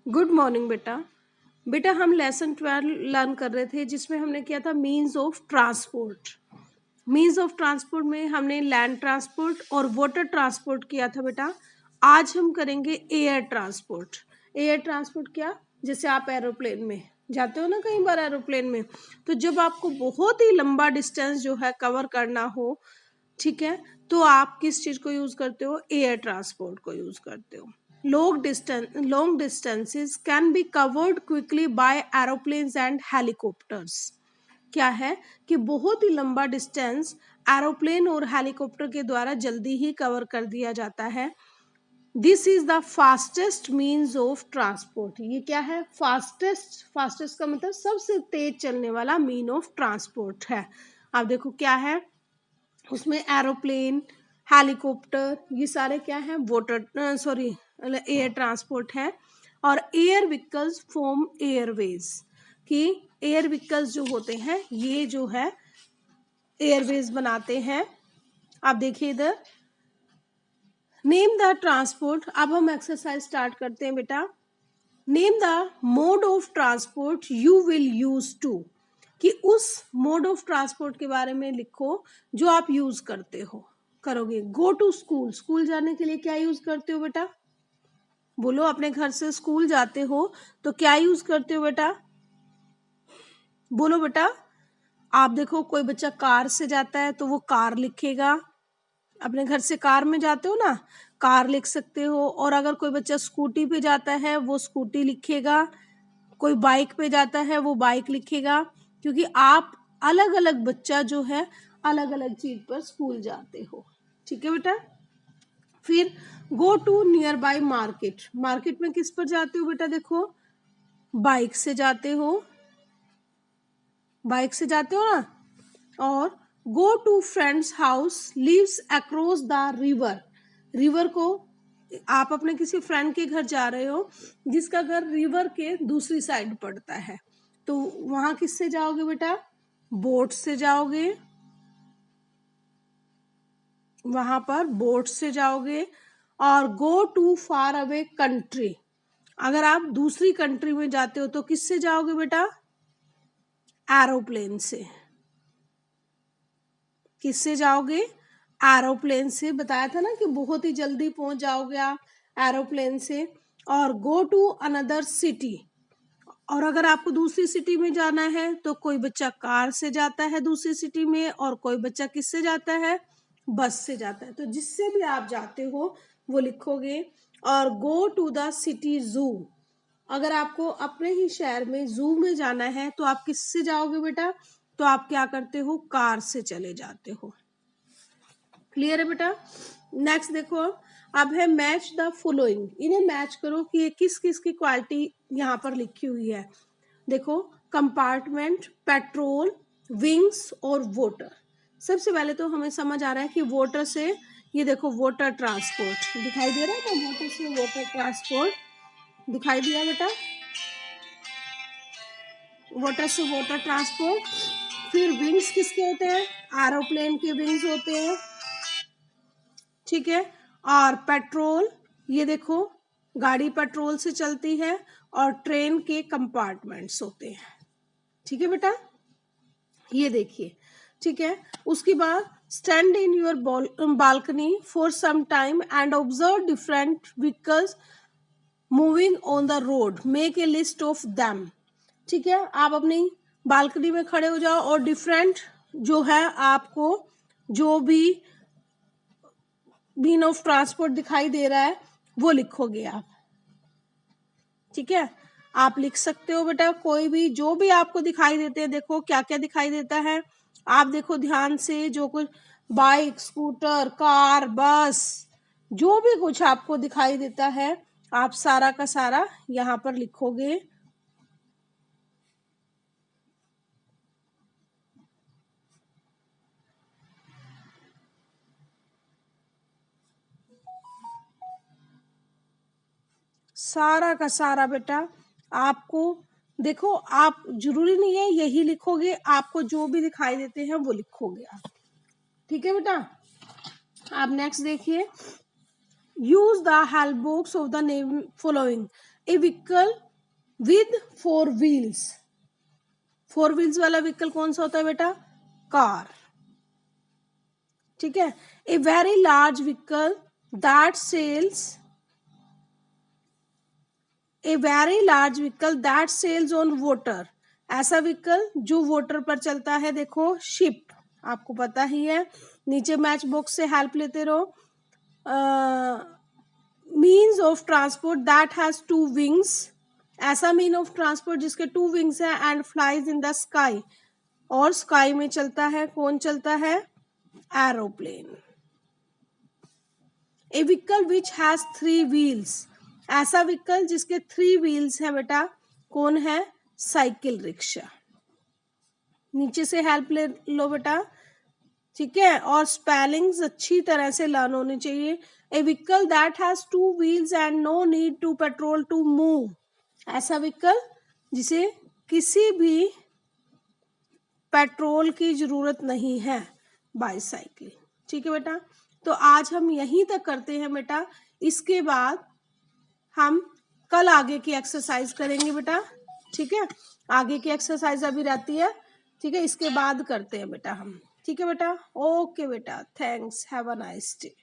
Good morning बेटा। बेटा हम लेसन 12 लर्न कर रहे थे जिसमें हमने किया था means of transport. Means of transport में हमने लैंड ट्रांसपोर्ट और वाटर ट्रांसपोर्ट किया था बेटा। आज हम करेंगे एयर ट्रांसपोर्ट। एयर ट्रांसपोर्ट क्या, जैसे आप एरोप्लेन में जाते हो ना, कई बार एरोप्लेन में, तो जब आपको बहुत ही लंबा डिस्टेंस जो है कवर करना हो, ठीक है, तो आप किस चीज को यूज करते हो? एयर ट्रांसपोर्ट को यूज करते हो। long distances can be covered quickly by aeroplanes and helicopters। क्या है कि बहुत ही लंबा डिस्टेंस एरोप्लेन और हेलीकॉप्टर के द्वारा जल्दी ही कवर कर दिया जाता है। This is the fastest means of transport. ये क्या है? फास्टेस्ट। फास्टेस्ट का मतलब सबसे तेज चलने वाला मीन ऑफ ट्रांसपोर्ट है। अब देखो क्या है उसमें, एरोप्लेन, हेलीकॉप्टर, ये सारे क्या है? वाटर सॉरी एयर ट्रांसपोर्ट है। और एयर व्हीकल्स फॉर्म एयरवेज, कि एयर व्हीकल्स जो होते हैं ये जो है एयरवेज बनाते हैं। आप देखिए इधर, नेम द ट्रांसपोर्ट। अब हम एक्सरसाइज स्टार्ट करते हैं बेटा। Name the mode of transport you will use to, कि उस मोड ऑफ ट्रांसपोर्ट के बारे में लिखो जो आप यूज करते हो, करोगे। गो टू स्कूल, स्कूल जाने के लिए क्या यूज करते हो बेटा? बोलो, अपने घर से स्कूल जाते हो तो क्या यूज करते हो बेटा? बोलो बेटा। आप देखो, कोई बच्चा कार से जाता है तो वो कार लिखेगा। अपने घर से कार में जाते हो ना, कार लिख सकते हो। और अगर कोई बच्चा स्कूटी पे जाता है वो स्कूटी लिखेगा, कोई बाइक पे जाता है वो बाइक लिखेगा, क्योंकि आप अलग अलग बच्चा जो है अलग अलग चीज पर स्कूल जाते हो। ठीक है बेटा। फिर go to nearby market. Market में किस पर जाते हो बेटा? देखो, बाइक से जाते हो, बाइक से जाते हो ना। और go to friends house lives across the river. River को, आप अपने किसी फ्रेंड के घर जा रहे हो जिसका घर रिवर के दूसरी साइड पड़ता है, तो वहां किससे जाओगे बेटा? बोट से जाओगे। वहां पर बोट से जाओगे। और go to far away country, अगर आप दूसरी कंट्री में जाते हो तो किससे जाओगे बेटा? एरोप्लेन से। किससे जाओगे? एरोप्लेन से। बताया था ना कि बहुत ही जल्दी पहुंच जाओगे आप एरोप्लेन से। और गो टू अनदर सिटी, और अगर आपको दूसरी सिटी में जाना है तो कोई बच्चा कार से जाता है दूसरी सिटी में, और कोई बच्चा किससे जाता है? बस से जाता है। तो जिससे भी आप जाते हो वो लिखोगे। और गो टू द सिटी जू, अगर आपको अपने ही शहर में जू में जाना है तो आप किससे जाओगे बेटा? तो आप क्या करते हो? कार से चले जाते हो। क्लियर है बेटा। नेक्स्ट देखो, अब है मैच द फॉलोइंग। इन्हें मैच करो कि ये किस किस की क्वालिटी यहाँ पर लिखी हुई है। देखो, कंपार्टमेंट, पेट्रोल, विंग्स और वाटर। सबसे पहले तो हमें समझ आ रहा है कि वाटर से, ये देखो वाटर ट्रांसपोर्ट दिखाई दे रहा है ना, वाटर से वाटर ट्रांसपोर्ट दिखाई दिया बेटा, वाटर से वाटर ट्रांसपोर्ट। फिर विंग्स किसके होते हैं? एरोप्लेन के विंग्स होते हैं। ठीक है। और पेट्रोल, ये देखो गाड़ी पेट्रोल से चलती है। और ट्रेन के कंपार्टमेंट्स होते हैं। ठीक है बेटा, ये देखिए। ठीक है। उसके बाद stand in your balcony for some time and observe different vehicles moving on the road, make a list of them. ठीक है, आप अपनी बालकनी में खड़े हो जाओ और डिफरेंट जो है आपको जो भी मीन ऑफ ट्रांसपोर्ट दिखाई दे रहा है वो लिखोगे आप। ठीक है, आप लिख सकते हो बेटा कोई भी, जो भी आपको दिखाई देते हैं। देखो क्या क्या दिखाई देता है, आप देखो ध्यान से। जो कुछ बाइक, स्कूटर, कार, बस, जो भी कुछ आपको दिखाई देता है आप सारा का सारा यहाँ पर लिखोगे। सारा का सारा बेटा आपको, देखो आप जरूरी नहीं है यही लिखोगे, आपको जो भी दिखाई देते हैं वो लिखोगे आप। ठीक है बेटा। आप नेक्स्ट देखिए, use the help box of the name following. A vehicle with 4 wheels. 4 wheels वाला व्हीकल कौन सा होता है बेटा? कार। ठीक है। A very large vehicle that sails, a very large vehicle that sails on water. ऐसा व्हीकल जो वाटर पर चलता है, देखो शिप, आपको पता ही है, नीचे मैच बॉक्स से हेल्प लेते रहो। Means of transport that has 2 wings. ऐसा मीन ऑफ ट्रांसपोर्ट जिसके 2 विंग्स है, and flies in the sky, और स्काई में चलता है, कौन चलता है? Aeroplane. A vehicle which has 3 wheels. ऐसा व्हीकल जिसके 3 व्हील्स है बेटा, कौन है? Cycle rickshaw. नीचे से हेल्प ले लो बेटा, ठीक है, और स्पेलिंग्स अच्छी तरह से लर्न होनी चाहिए। A vehicle that has 2 wheels and no need to petrol to move. ऐसा व्हीकल जिसे किसी भी पेट्रोल की जरूरत नहीं है, बाईसाइकिल। ठीक है बेटा, तो आज हम यहीं तक करते हैं बेटा। इसके बाद हम कल आगे की एक्सरसाइज करेंगे बेटा। ठीक है, आगे की एक्सरसाइज अभी रहती है, ठीक है, इसके बाद करते हैं बेटा हम। ठीक है बेटा, ओके बेटा, thanks, have a nice day.